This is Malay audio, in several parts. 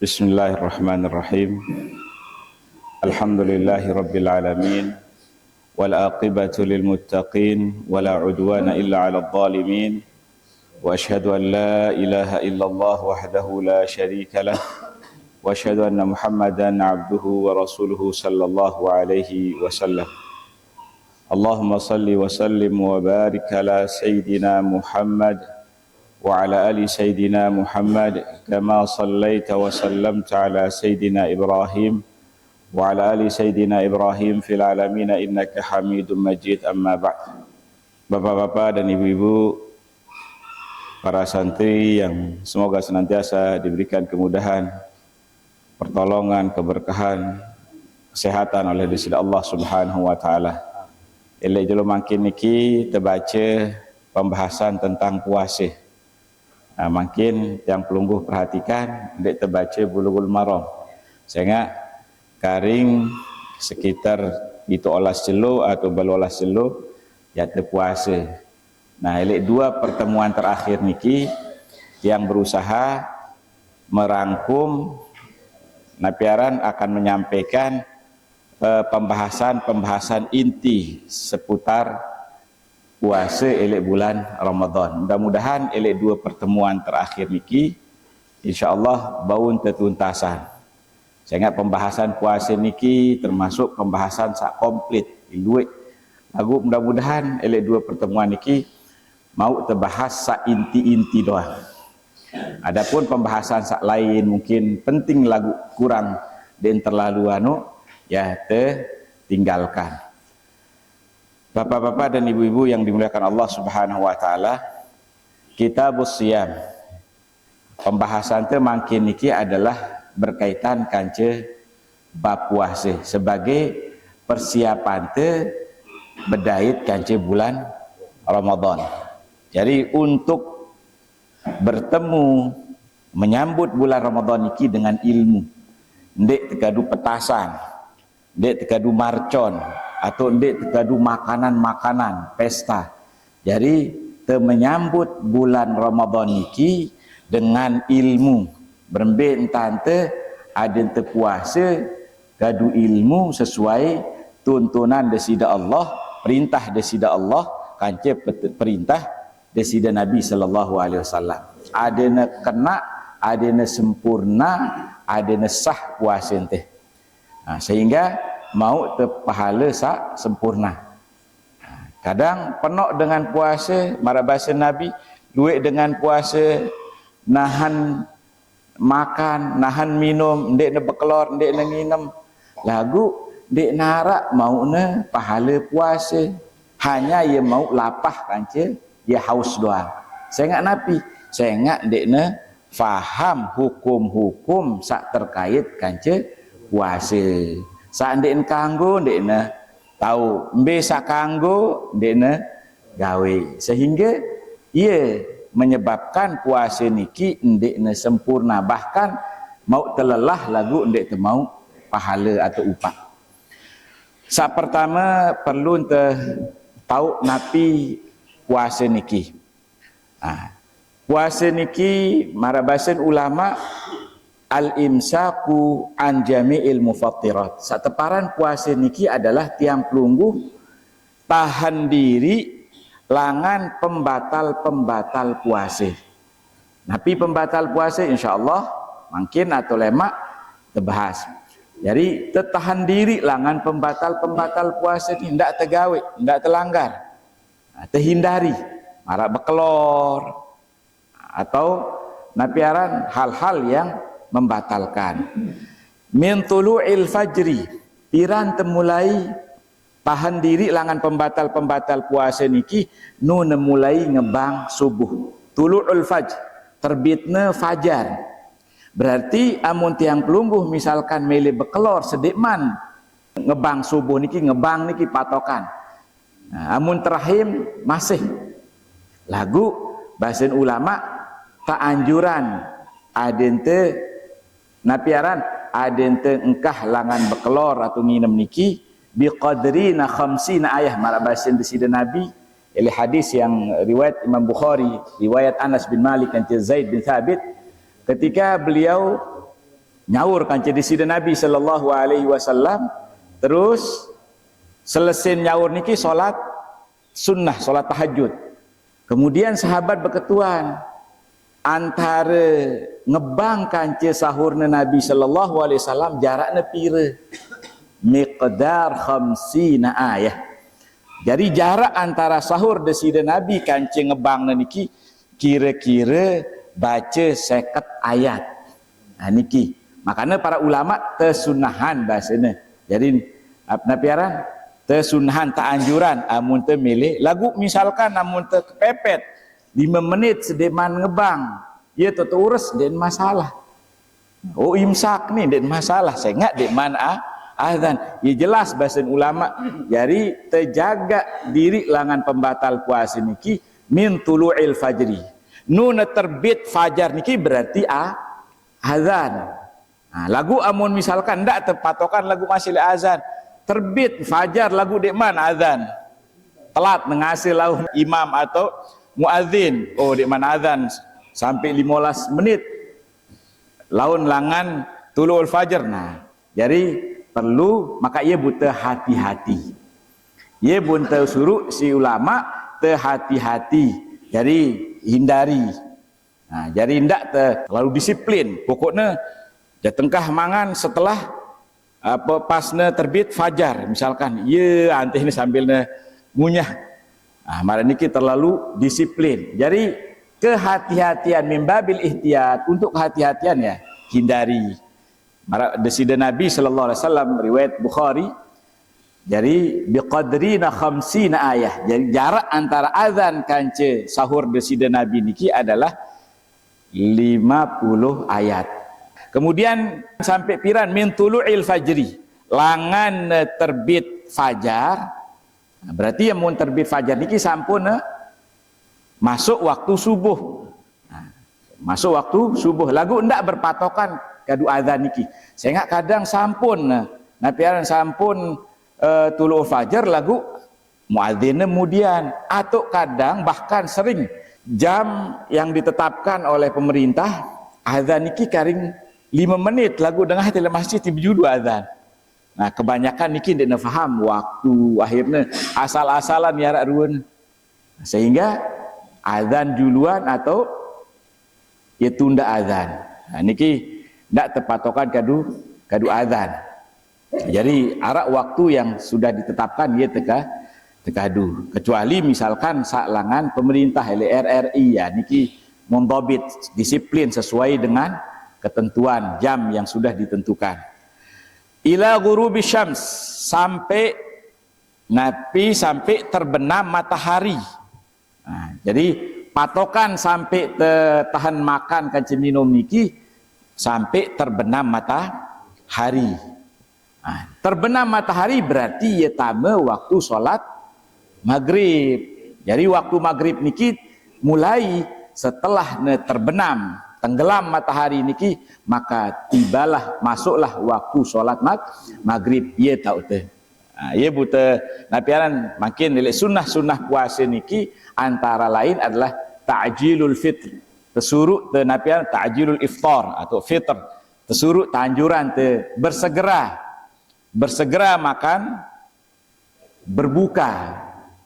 Bismillahirrahmanirrahim. Alhamdulillahi rabbil alamin. Wal aqibatu lil muttaqin wala udwana illa 'alal zalimin. Wa asyhadu an la ilaha illallah wahdahu la syarika lah. Wa asyhadu anna Muhammadan 'abduhu wa rasuluhu sallallahu alaihi wasallam. Allahumma salli wa sallim wa barik ala sayyidina Muhammad wa ala ali sayyidina Muhammad kama sallaita wa sallamta ala sayyidina Ibrahim wa ala ali sayyidina Ibrahim fil alamin innaka Hamidum Majid. Amma ba'd. Bapak-bapak dan ibu-ibu, para santri yang semoga senantiasa diberikan kemudahan, pertolongan, keberkahan, kesehatan oleh Gusti Allah Subhanahu wa taala. Elok jelo makin niki terbaca pembahasan tentang puasa. Makin yang pelungguh perhatikan dek terbaca Bulughul Maram. Sehingga karing sekitar itu olas jelo atau belolas jelo ya terpuasa. Nah, elok dua pertemuan terakhir niki yang berusaha merangkum napiaran akan menyampaikan pembahasan inti seputar puasa elek bulan Ramadan. Mudah-mudahan elek dua pertemuan terakhir niki insyaallah baun tertuntasan. Sehingga pembahasan puasa niki termasuk pembahasan sak komplit luwek. Lagu mudah-mudahan elek dua pertemuan niki mau terbahas sak inti-inti doang. Adapun pembahasan sak lain mungkin penting lagu kurang dan terlalu ya tertinggalkan. Bapak-bapak dan ibu-ibu yang dimuliakan Allah Subhanahu wa taala, Kitabus Shiyam. Pembahasan teh makin niki adalah berkaitan kance bab puasa sebagai persiapan teh bedait kance bulan Ramadan. Jadi untuk bertemu menyambut bulan Ramadan niki dengan ilmu, ndek tegadu petasan, ndek tegadu marcon, atau ndek tegadu makanan-makanan pesta. Jadi menyambut bulan Ramadan niki dengan ilmu. Berembe entante ada terpuasa gadu ilmu sesuai tuntunan desida Allah, perintah desida Allah, kance perintah desida Nabi sallallahu alaihi wasallam. Adena kena, adena sempurna, adena sah puasa teh. Nah, sehingga mau terpahala sak sempurna. Kadang penok dengan puasa, mara bahasa Nabi, luwek dengan puasa, nahan makan, nahan minum, ndek ne bekelor, ndek ne nginem. Lagu ndek narak mau ne pahala puasa. Hanya ia mau lapah kance, ia haus doang. Saya ingat Nabi, saya ingat ndek ne faham hukum-hukum sak terkait kance puasa. Saat ndek kanggo ndek ne tahu, mbe sak kanggo ndek ne gawe, sehingga ia menyebabkan puasa niki ndek ne sempurna, bahkan mau terlelah lagu ndek te mau pahala atau upah. Sak pertama perlu tahu napi puasa niki. Puasa niki marabasen ulama al-imsaku an jami'il mufattirat. Sateparan puasa niki adalah tiang pelungguh tahan diri langan pembatal-pembatal puasa. Napi pembatal puasa insyaallah mungkin atau lemak terbahas. Jadi tertahan diri langan pembatal-pembatal puasa ni ndak tergawe, ndak terlanggar. Terhindari marak bekelor atau napiaran hal-hal yang membatalkan. Min tulu'il fajri, piran temulai tahan diri langan pembatal-pembatal puasa niki nu mulai ngebang subuh. Tulu'ul fajr, terbitne fajar. Berarti amun tiang pelungguh misalkan mele bekelor sedikman ngebang subuh niki, ngebang niki patokan. Nah, amun terahim masih lagu bahasan ulama keanjuran adente napiaran adente engkah langan bekelor atau nginem niki biqadrina khamsina ayah marabasin desida Nabi Ini hadis yang riwayat Imam Bukhari, riwayat Anas bin Malik dan Zaid bin Thabit, ketika beliau nyaur kanci di sida Nabi sallallahu alaihi wasallam, terus selesai nyaur niki solat sunnah, solat tahajud. Kemudian sahabat berketuan antara ngebang kanci sahurna Nabi sallallahu alaihi wasallam jaraknya pira? Miqdar 50 ayah. Jadi jarak antara sahur de sida Nabi kanci ngebang niki kira-kira baca 50 ayat. Nah niki. Makanya para ulama tersunahan bahasanya. Jadi apa piaran? Tersunahan, tak anjuran amun teu milih lagu misalkan amun teu kepepet 5 menit sedeman ngebang. Ya tu urus den masalah. Oh imsak nih den masalah. Saya enggak den man azan. Ya jelas bahasa ulama. Jadi terjaga diri langan pembatal puasa niki min tulu'il fajri. Nun terbit fajar niki berarti azan. Nah, lagu amun misalkan ndak terpatokan lagu masih azan, terbit fajar lagu dek mana azan, telat mengasih lau imam atau muadzin, oh dek mana azan sampai 15 menit laun langan tulul fajar. Nah jadi perlu maka ia butuh hati-hati, ia butuh suruh si ulama terhati-hati, jadi hindari. Nah jadi ndak terlalu disiplin, pokoknya ya tengkah mangan setelah apa pasnya terbit fajar misalkan, ya antih ini sambilnya ngunyah. Nah, mari niki terlalu disiplin. Jadi kehati-hatian mimbabil ihtiyat, untuk kehati-hatian ya hindari. Desida Nabi sallallahu alaihi wasallam riwayat Bukhari. Jadi biqadrina 50 ayah. Jadi jarak antara azan kance sahur desida Nabi niki adalah 50 ayat. Kemudian sampai piran min tulu'il fajri, langan terbit fajar. Nah, berarti yang mun terbit fajar niki sampun masuk waktu subuh. Nah, masuk waktu subuh. Lagu ndak berpatokan kadu azan niki. Sehingga kadang sampun nah piran sampun tulu'ul fajar lagu muadzinnya kemudian, atau kadang bahkan sering jam yang ditetapkan oleh pemerintah azan niki karing 5 menit lagu dengar di masjid tiba-tiba azan. Nah kebanyakan niki tidak faham waktu, akhirnya asal-asalan yarak ruan, sehingga azan duluan atau ya tunda azan. Nah niki tidak terpatokan kadu azan. Jadi arak waktu yang sudah ditetapkan dia tekadu, kecuali misalkan salangan pemerintah RRI ya niki membobit disiplin sesuai dengan ketentuan jam yang sudah ditentukan. Ila ghurubi syams, sampai terbenam matahari. Nah, jadi patokan sampai tahan makan kancing minum niki sampai terbenam matahari. Nah, terbenam matahari berarti ya tame waktu sholat maghrib. Jadi waktu maghrib niki mulai setelah terbenam tenggelam matahari niki, maka tibalah masuklah waktu sholat maghrib. Ia tahu teh. Ia buta napiaran makin nilai sunnah puasa niki antara lain adalah ta'jilul fitr. Tesuruh te napiaran ta'jilul iftar atau fitr. Tesuruh tanjuran te bersegera makan, berbuka.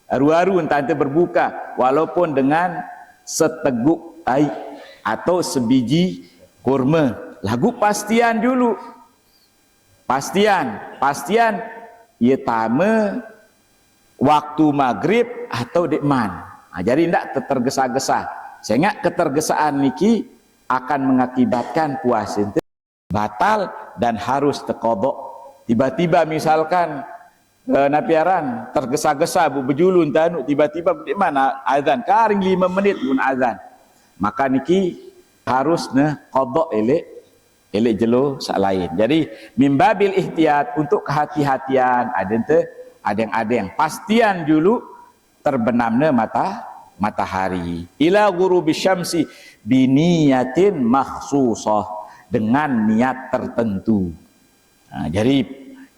Aru-aru entah berbuka walaupun dengan seteguk air atau sebiji kurma. Lagu pastian dulu. Pastian ia tame waktu maghrib atau dekman. Nah, jadi tidak tergesa-gesa. Sehingga ketergesaan niki akan mengakibatkan puasa itu batal dan harus tekodok. Tiba-tiba misalkan napiaran tergesa-gesa bejulun tanu tiba-tiba dekman azan karing 5 menit pun azan. Maka niki harus qadha elek jelo sak lain. Jadi mimbabil ihtiyat, untuk kehati-hatian ada yang pastian dulu terbenamnya matahari. Ila ghurubi syamsi biniyatin makhsusah, dengan niat tertentu. Nah, jadi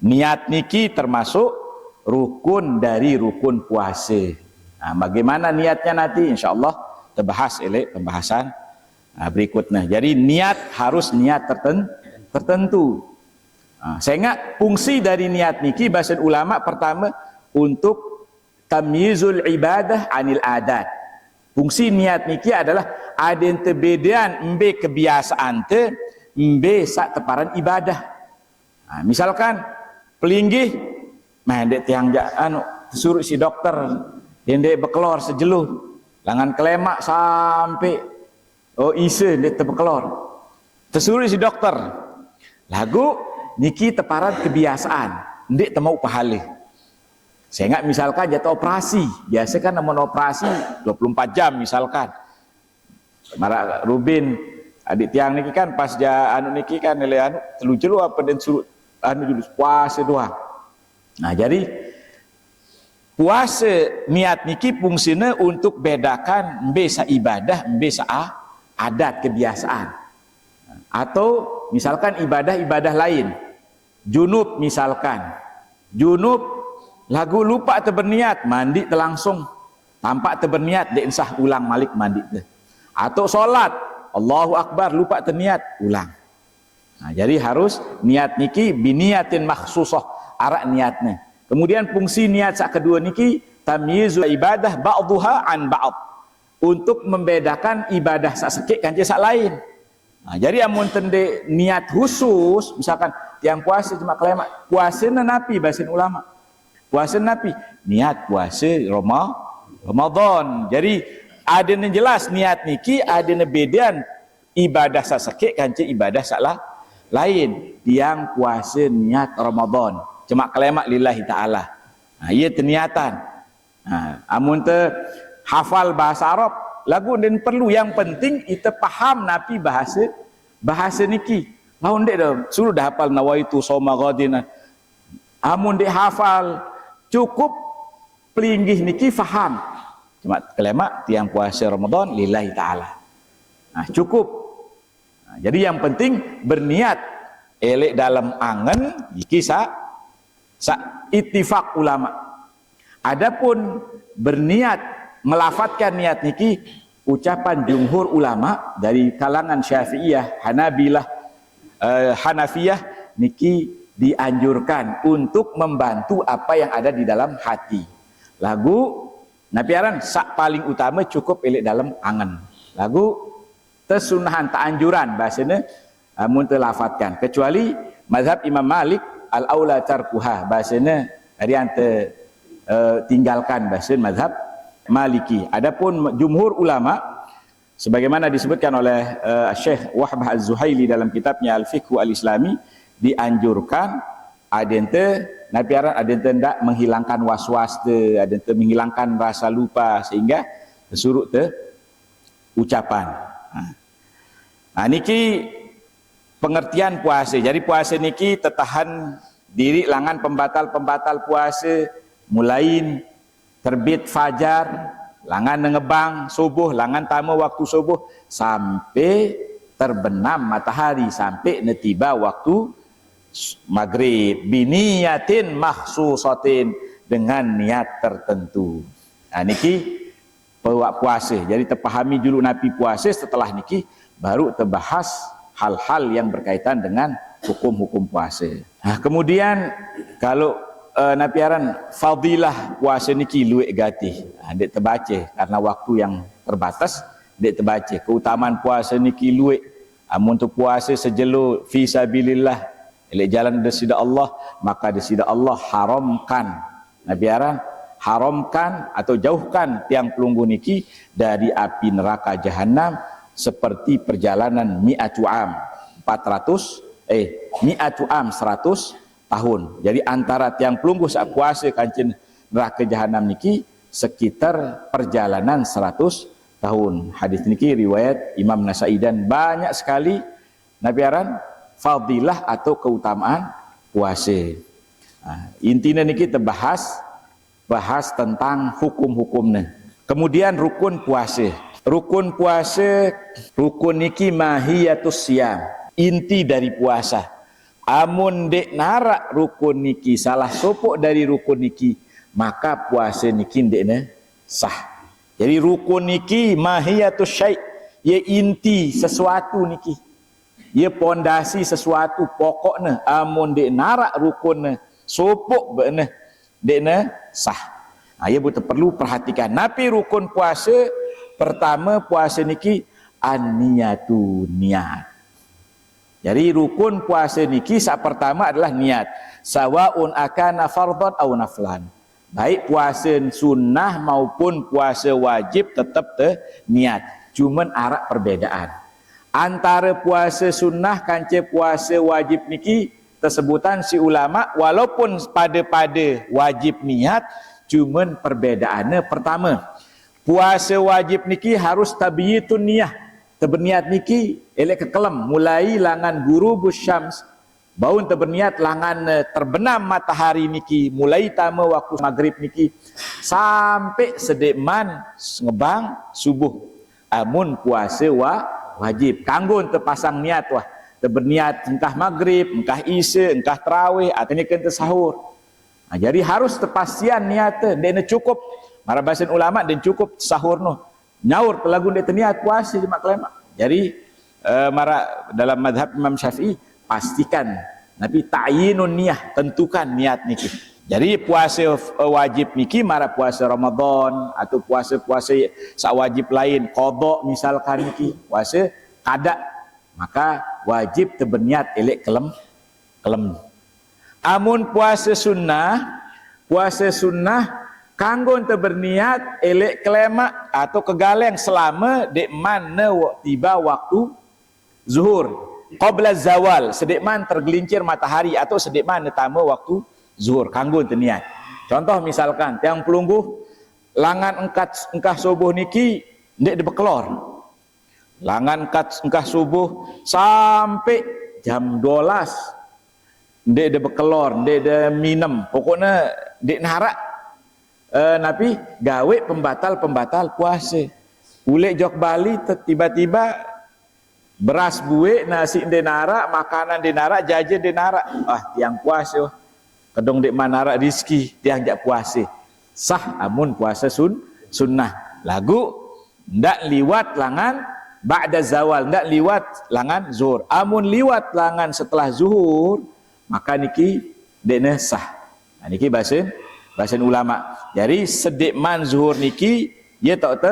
niat niki termasuk rukun dari rukun puasa. Nah, bagaimana niatnya nanti insyaallah terbahas oleh pembahasan berikutnya. Jadi niat harus niat tertentu. Saya ingat fungsi dari niat niki bahasa ulama pertama untuk tamyizul ibadah anil adat. Fungsi niat niki adalah ada yang terbedaan embe kebiasaan te embe sak teparan ibadah. Misalkan pelinggih mandek tiang anu suruh si dokter dendek bekelor sejeluh langan kelemak sampai isa dia terbekelor tersuruh si dokter lagu niki teparan kebiasaan ndek temau pahala. Saya ingat misalkan jatuh operasi biasa kan namun operasi 24 jam misalkan marak Rubin adik tiang niki kan pas anu niki kan nilai anu telu jelu apa dan suruh anu julu puasa doang. Nah jadi puasa niat niki fungsina untuk bedakan mbesa ibadah mbesa adat kebiasaan. Atau misalkan ibadah-ibadah lain. Junub misalkan. Junub lagu lupa terberniat mandi terlangsung. Tampak terberniat dek sah ulang malik mandi te. Atau solat Allahu Akbar lupa terniat ulang. Nah, jadi harus niat niki biniatin makhsusah arak niatnya. Kemudian fungsi niat sak kedua niki tamyizu ibadah ba'dhuha an ba'd untuk membedakan ibadah sak sekik kan sak lain. Nah, jadi amun tende niat khusus misalkan tiang puasa cuma kelemak puasa napi bahasa ulama. Puasa napi niat puasa Ramadan. Jadi ada yang jelas niat niki ada bedaan ibadah sak sekik kan ibadah sak lain. Tiang puasa niat Ramadan cuma kelemak lillahi ta'ala. Nah, ia terniatan. Nah, amun te hafal bahasa Arab, lagu dan perlu yang penting kita paham napi bahasa niki. Lawan dek dah suruh dah hafal nawaitu shauma ghadin. Amun dek hafal cukup pelinggih niki faham. Cuma kelemak tiang puasa Ramadan lillahi ta'ala. Nah, cukup. Nah, jadi yang penting berniat elek dalam angen iki ittifaq ulama. Adapun berniat melafatkan niat niki ucapan jumhur ulama dari kalangan Syafi'iyah, Hanafiyah niki dianjurkan untuk membantu apa yang ada di dalam hati. Lagu napiaran sak paling utama cukup elek dalam angen. Lagu tersunahan ta'anjuran bahasanya mun telafatkan kecuali mazhab Imam Malik al-aula tarkuha bahasanya dari ante tinggalkan bahasa mazhab Maliki. Adapun jumhur ulama sebagaimana disebutkan oleh Syekh Wahbah Az-Zuhaili dalam kitabnya Al-Fiqh Al-Islami dianjurkan adente napiaran adente ndak menghilangkan was-was te adente menghilangkan rasa lupa sehingga suruh te ucapan. Nah niki pengertian puasa. Jadi puasa niki tetahan diri langan pembatal-pembatal puasa mulai terbit fajar, langan ngebang subuh, langan tamu waktu subuh sampai terbenam matahari sampai netiba waktu maghrib biniyatin makhsusatin dengan niat tertentu. Nah niki puasa. Jadi terpahami dulu napi puasa setelah niki baru terbahas hal-hal yang berkaitan dengan hukum-hukum puasa. Nah, kemudian kalau napiaran fadilah puasa niki luwek gatih. Dek terbaca karena waktu yang terbatas, dek terbaca. Keutamaan puasa niki luwek. Amun tu puasa sejelo fi sabilillah, elek jalan desida Allah, maka desida Allah haramkan. Napiaran haramkan atau jauhkan tiang pelunggu niki dari api neraka jahanam seperti perjalanan mi'atu am 100 tahun. Jadi antara tiang pelunggu saat puasa kancing neraka jahanam niki sekitar perjalanan 100 tahun. Hadis niki riwayat Imam Nasai dan banyak sekali nabiaran fadilah atau keutamaan puasa. Nah, intinya niki bahas tentang hukum-hukumnya. Kemudian rukun puasa. Rukun puasa, rukun niki mahiyatus siyam, inti dari puasa. Amun dek narak rukun niki salah sopok dari rukun niki, maka puasa niki dekne sah. Jadi rukun niki mahiyatus syai', ya inti sesuatu niki. ia pondasi sesuatu pokoknya amun dek narak rukunnya sopok bener dekna sah. Ia betul perlu perhatikan. Napi rukun puasa pertama puasa niki an-niyatu, niat. Jadi rukun puasa niki sak pertama adalah niat. Sawaun akana fardhan aw naflan. Baik puasa sunnah maupun puasa wajib tetap niat. Cuman arak perbedaan. Antara puasa sunnah kance puasa wajib niki tersebutan si ulama walaupun pada wajib niat, cuman perbedaannya pertama puasa wajib niki harus tabyitun niyah, terberniat niki elek kekelam mulai langan ghurubus syams baun terberniat langan terbenam matahari niki mulai tama waktu maghrib niki sampai sedekman ngebang subuh. Amun puasa wajib kanggo terpasang niat wah terberniat entah maghrib, entah isya, entah tarawih, artinya kena sahur. Jadi harus terpastian niatnya, dia cukup. Mara bahasan ulama dia cukup sahur no. Nyaur pelagun dia niat puasa cuma kelema. Jadi mara dalam mazhab Imam Syafi'i pastikan, tapi ta'yinun niyah, tentukan niat niki. Jadi puasa wajib niki mara puasa Ramadan atau puasa-puasa sak wajib lain, qada misalkan niki, puasa qada, maka wajib terberniat elek kelem. Amun puasa sunnah kanggo terberniat elek kelema atau kegaleng selama dek mana tiba waktu zuhur. Qabla zawal, sedekman tergelincir matahari atau sedekman tama waktu zuhur, kanggo niat. Contoh misalkan tiang pelungguh langan engkah subuh niki ndek debekelor. Langan engkah subuh sampai jam 12 ndek debekelor, ndek de minum. Pokoknya ndek narak napi gawe pembatal puasa. Ulek jok Bali tiba-tiba beras buik, nasi denara, makanan denara, jajan denara. Tiang puasa. Kedong dek manara rizki, tiang jak puasa. Sah amun puasa sunnah. Lagu ndak liwat langan ba'da zawal, ndak liwat langan zuhur. Amun liwat langan setelah zuhur, maka niki dekne sah. Niki bahasa ulama. Jadi sedekman zuhur niki dia tak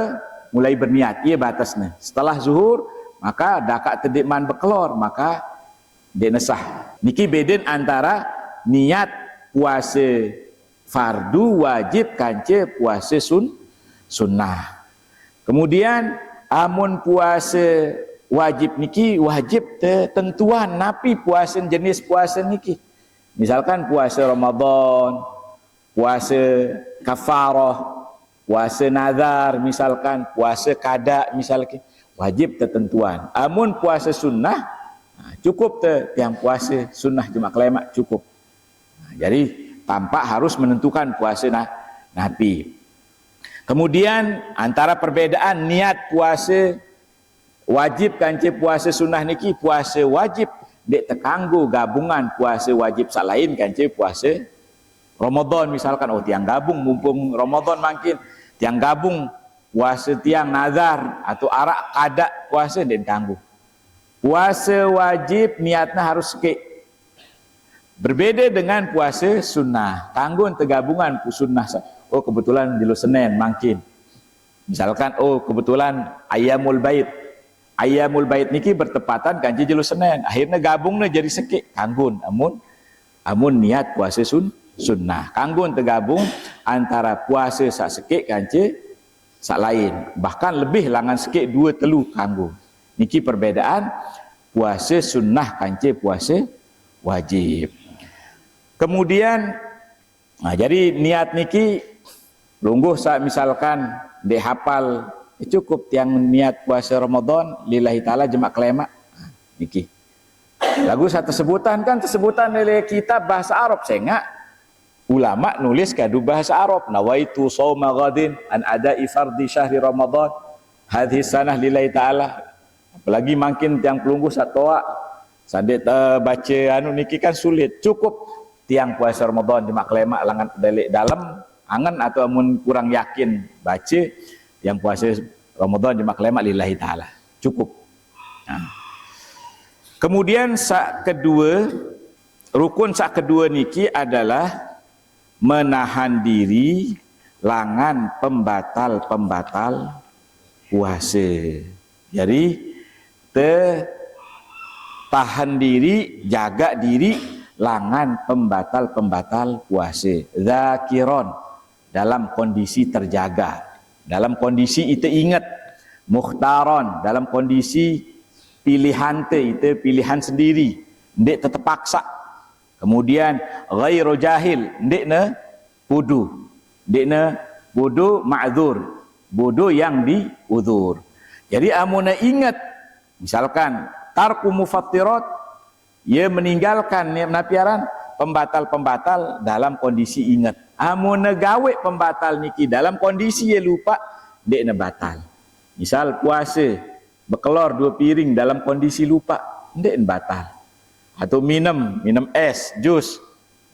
mulai berniat, ia batasnya. Setelah zuhur maka dakak tedekman bekelor, maka dekne sah. Niki beden antara niat puasa fardu wajib kance puasa sunnah. Kemudian amun puasa wajib niki wajib tentuan napi puasa jenis puasa niki. Misalkan puasa Ramadan, puasa kafarah, puasa nazar, misalkan puasa qada, misalkan wajib tertentuan. Amun puasa sunnah cukup yang puasa sunnah cuma kelema cukup. Jadi tampak harus menentukan puasa nabi. Kemudian antara perbedaan niat puasa wajib kance puasa sunnah niki, puasa wajib dek terkanggu gabungan puasa wajib sak lain kance puasa Ramadan misalkan. Tiang gabung mumpung Ramadan makin tiang gabung puasa tiang nazar atau arak qada puasa den kanggu. Puasa wajib niatnya harus sikit. Berbeda dengan puasa sunnah. Kanggo tergabungan sunnah. Kebetulan jilo Senin makin. Misalkan kebetulan Ayyamul Bait. Ayyamul Bait niki bertepatan kanji jilo Senin. Akhirnya gabungnya jadi sikit. Kanggo amun niat puasa sunnah. Kanggo tergabung antara puasa sak sikit kanji sak lain. Bahkan lebih langan sikit 2 telu kanggo. Niki perbedaan puasa sunnah kanji puasa wajib. Kemudian jadi niat niki lungguh saat misalkan dihafal cukup yang niat puasa Ramadan lillahi taala jemaah kelema niki. Lagu satu sebutan oleh kitab bahasa Arab sehingga ulama nulis kadu bahasa Arab nawaitu shauma ghadin an ada'i fardhi syahri Ramadan hadhihi sanah lillahi taala. Apalagi makin tiang pelungguh satoa sandet baca niki kan sulit. Cukup tiang puasa Ramadan jemaah kelema langan dalam angan atau amun kurang yakin baca tiang puasa Ramadan jemaah kelema lillahi taala cukup. Kemudian rukun sak kedua niki adalah menahan diri langan pembatal-pembatal puasa. Jadi tahan diri, jaga diri langan pembatal-pembatal puasa. Zakiron, dalam kondisi terjaga, dalam kondisi itu ingat. Mukhtaron, dalam kondisi pilihan itu pilihan sendiri, ndik terpaksa. Kemudian ghairu jahil, ndik bodoh ma'dzur, bodoh yang diuzur. Jadi amuna ingat, misalkan tarku mufattirat, ia meninggalkan napiaran pembatal-pembatal dalam kondisi ingat. Amuna gawe pembatal niki dalam kondisi ia lupa, ndik batal. Misal puasa berkelor 2 piring dalam kondisi lupa, ndik batal. Atau minum es, jus,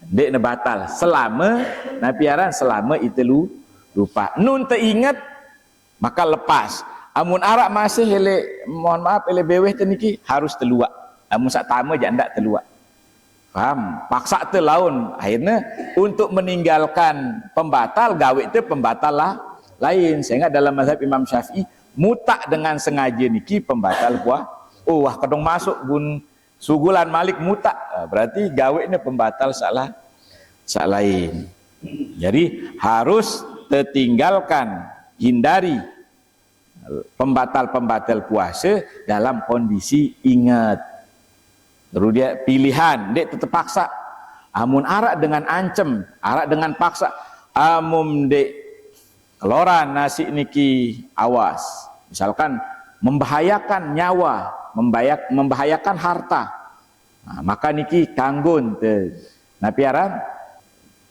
ndik batal. Selama itu lupa. Nun teringat maka lepas. Amun arak masih mohon maaf beweh tu niki harus terluak. Amun sak tama je ndak terluak. Faham? Paksa tu laun. Akhirnya untuk meninggalkan pembatal gawe tu pembatal lah lain. Sehingga dalam mazhab Imam Syafi'i mutak dengan sengaja niki pembatal puah. Oh wah kadang masuk bun sugulan Malik mutak, berarti gawe ni pembatal salah lain. Jadi harus tertinggalkan, hindari pembatal-pembatal puasa dalam kondisi ingat. Terus dia pilihan, dek tetap paksa. Amun arak dengan ancam, arak dengan paksa. Amun dek keloran nasi niki awas. Misalkan membahayakan nyawa, membahayakan harta. Nah, maka niki kanggun te napiaran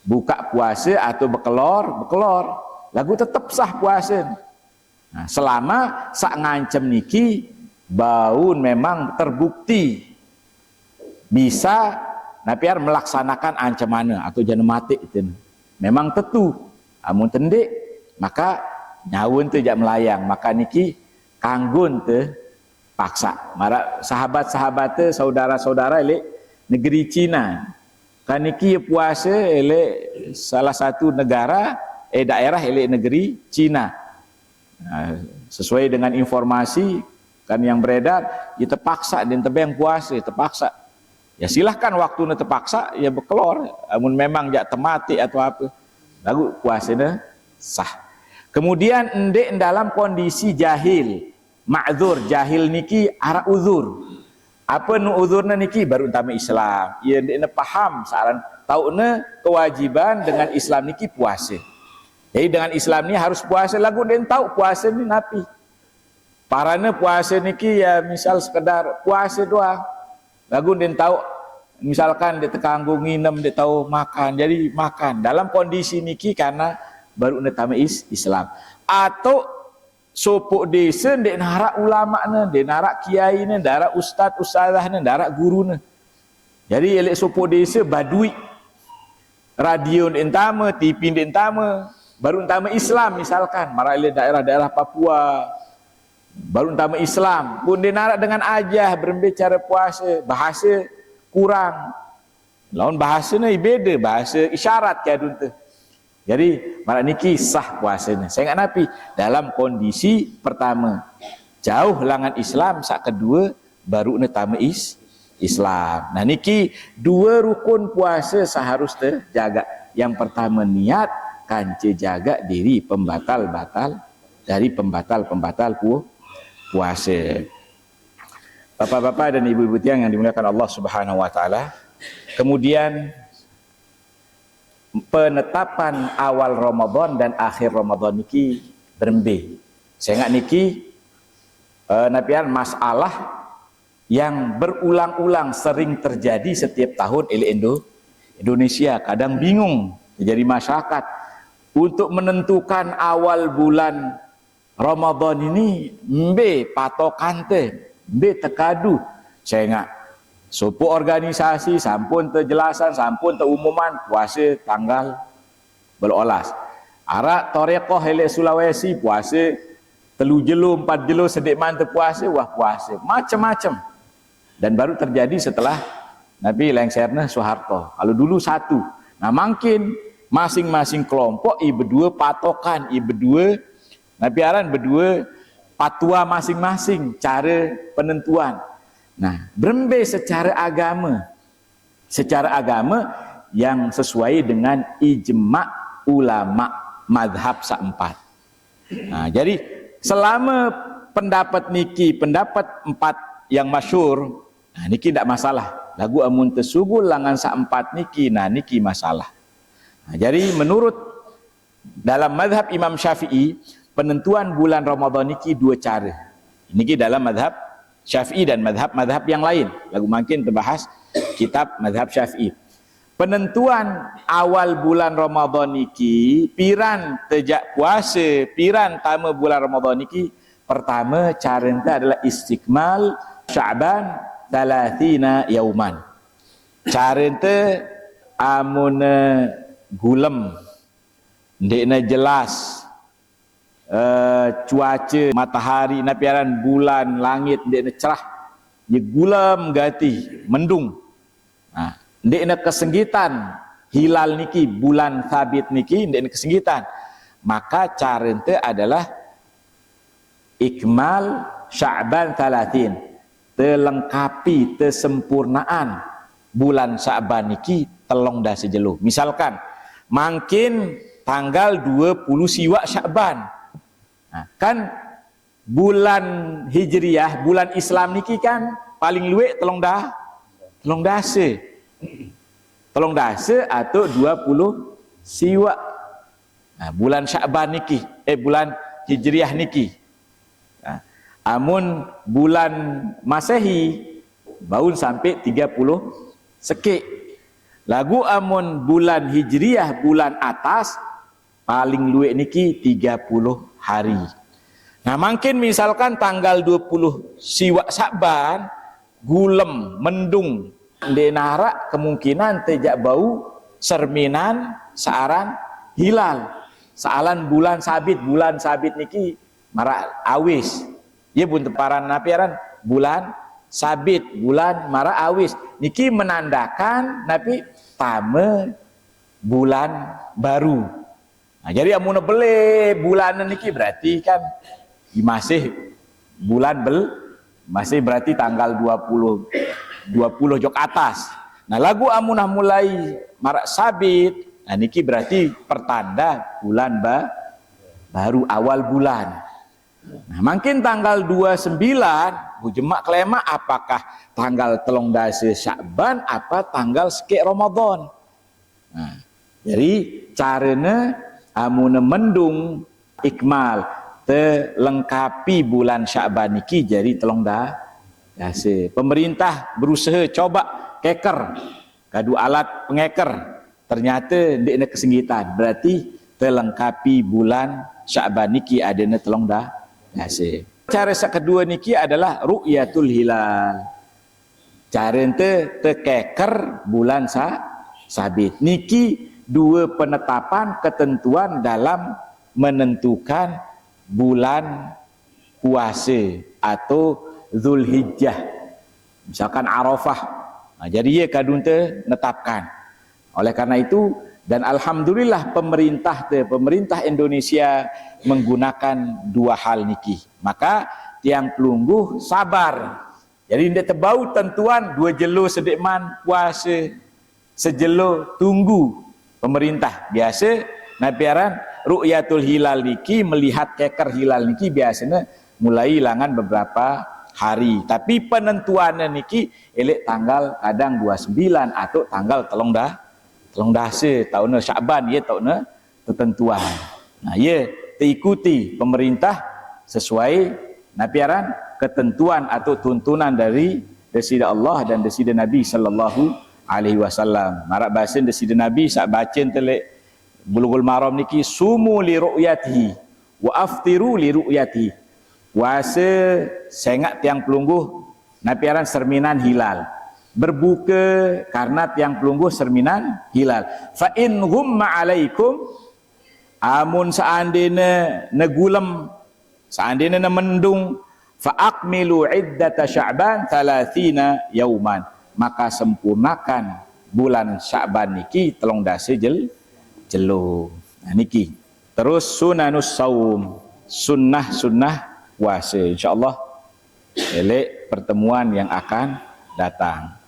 buka puasa atau bekelor, lagu tetap sah puasa. Nah, selama sak ngancem niki baun memang terbukti bisa napiar melaksanakan ancaman atau jana mati itu. Memang tentu. Amun tendik maka nyawun tu jak melayang, maka niki kanggun tu paksa. Mara sahabat-sahabat tu, saudara-saudara elek negeri Cina. Kan niki puasa elek salah satu negara daerah elek negeri Cina. Nah, sesuai dengan informasi kan yang beredar, ya terpaksa dan tebeng puasa, terpaksa. Ya silahkan waktu terpaksa ya berkelor. Amun memang jak temati atau apa, lagu puasanya sah. Kemudian endek dalam kondisi jahil, ma'dzur. Jahil niki ara uzur. Apa nu uzurna niki baru utama Islam. Ia endek paham saran tauna kewajiban dengan Islam niki puasa. Jadi dengan Islam ni harus puasa, lagu den tahu puasa ni napi. Parana puasa niki ya misal sekedar puasa doang. Lagu den tahu misalkan dia terkanggung nginem, dia tahu makan, jadi makan. Dalam kondisi niki karena baru netama Islam. Atau sopok desa dek narak ulama ne, dek narak kiai ne, narak ustaz ustazah ne, narak guru ne. Jadi elek sopok desa badui. Radio entama, TV entama, baru entama Islam misalkan, mara elek daerah-daerah Papua. Baru entama Islam, pun dia narak dengan ajah berbicara puasa, bahasa kurang. Lawan bahasa ni beda, bahasa isyarat ke adun tu. Jadi malah niki sah puasanya. Saya ingat Nabi dalam kondisi pertama jauh langan Islam, sak kedua baru netama Islam. Nah niki dua rukun puasa seharusnya jaga. Yang pertama niat, kance jaga diri pembatal-batal dari pembatal-pembatal puasa. Bapak-bapak dan ibu-ibu tiang yang dimuliakan Allah Subhanahu wa taala. Kemudian penetapan awal Ramadan dan akhir Ramadan niki berembe. Saya ingat niki napian masalah yang berulang-ulang sering terjadi setiap tahun oleh Indonesia. Kadang bingung jadi masyarakat untuk menentukan awal bulan Ramadan ini mbe patokan teh, mbe tekadu. Saya ingat supu organisasi sampun terjelasan, sampun terumuman puasa tanggal berolas. Arak torekoh elek Sulawesi puasa 3 jelo 4 jelo sedek man puasa, wah puasa macam-macam. Dan baru terjadi setelah Nabi lengsernya Soeharto. Kalau dulu satu. Nah makin masing-masing kelompok berdua patokan, berdua Nabi aran berdua patwa masing-masing cara penentuan. Nah berembe secara agama yang sesuai dengan ijma' ulama madhab saempat. Nah jadi selama pendapat niki, pendapat empat yang masyhur, nah niki tidak masalah. Lagu amun tersugul langan saempat niki, nah niki masalah. Nah, jadi menurut dalam madhab Imam Syafi'i, penentuan bulan Ramadan niki dua cara. Niki dalam madhab Syafi'i dan madhab yang lain. Lagu makin terbahas kitab madhab Syafi'i. Penentuan awal bulan Ramadan niki, piran tejak puasa, piran tama bulan Ramadan niki, pertama cara ente adalah istikmal Sya'ban 30 yauman. Cara ente amun gulem ndekna jelas cuaca matahari napiaran bulan langit ndekna cerah ye gulem gati mendung. Nah ndekna kesenggitan hilal niki bulan sabit niki ndekna kesenggitan, maka cara ente adalah ikmal Sya'ban 30, telengkapi tesempurnaan bulan Sya'ban niki telong dah sejelo. Misalkan makin tanggal 20 siwak Sya'ban, nah, kan bulan Hijriyah, bulan Islam niki kan paling luwek telong dase atau 20 siwak. Nah, bulan Sya'ban niki bulan Hijriyah niki. Amun bulan Masehi baun sampai 30 sekik. Lagu amun bulan Hijriyah bulan atas paling luwek niki 30 hari. Nah makin misalkan tanggal 20 siwak Sya'ban gulem mendung denara kemungkinan tejak bau serminan searan hilal. Saalan bulan sabit niki marak awis. Ya bun teparan napiaran bulan sabit, bulan mara awis niki menandakan napi tame bulan baru. Nah, jadi amun bele bulan niki berarti kan masih bulan masih berarti tanggal 20 jok atas. Nah lagu amunah mulai marak sabit, nah niki berarti pertanda bulan baru awal bulan. Nah, makin tanggal 29 bujemak kelema apakah tanggal telung dase Sya'ban apa tanggal sekek Ramadan. Nah, jadi caranya amun mendung ikmal telengkapi bulan Sya'ban niki jadi telung dase. Pemerintah berusaha coba keker kadu alat pengeker, ternyata ndekna kesenggitan. Berarti telengkapi bulan Sya'ban niki adanya telung dase. Cara kedua niki adalah ru'yatul hilal. Cara ente tekeker bulan sabit. Niki dua penetapan ketentuan dalam menentukan bulan puasa atau Zulhijjah. Misalkan Arafah. Nah, jadi ye kadun te netapkan. Oleh karena itu dan alhamdulillah pemerintah Indonesia menggunakan dua hal niki. Maka tiang pelungguh sabar. Jadi ndak tebau tentuan dua jelo sedekman puasa sejelo tunggu pemerintah. Biasa nabiaran ru'yatul hilal niki melihat keker hilal niki biasanya mulai ilangan beberapa hari. Tapi penentuannya niki elek tanggal kadang 29 atau tanggal telung dase tahun Sya'ban ye tahun ketentuan. Nah ye diikuti pemerintah sesuai napiaran ketentuan atau tuntunan dari desida Allah dan desida Nabi sallallahu alaihi wasallam. Marak bahasa desida Nabi sak bacen telek Bulughul Maram niki sumu li ru'yatihi wa aftiru li ru'yatihi. Puasa sengak tiang pelungguh napiaran serminan hilal. Berbuka karena tiang pelungguh serminan hilal. Fa in humma alaikum amun seandainya negulem seandainya mendung fa aqmilu iddata Sya'ban 30 yauman, maka sempurnakan bulan Sya'ban niki 13 jelo. Nah, niki. Terus sunanus saum, sunnah puasa, insyaallah elek pertemuan yang akan datang.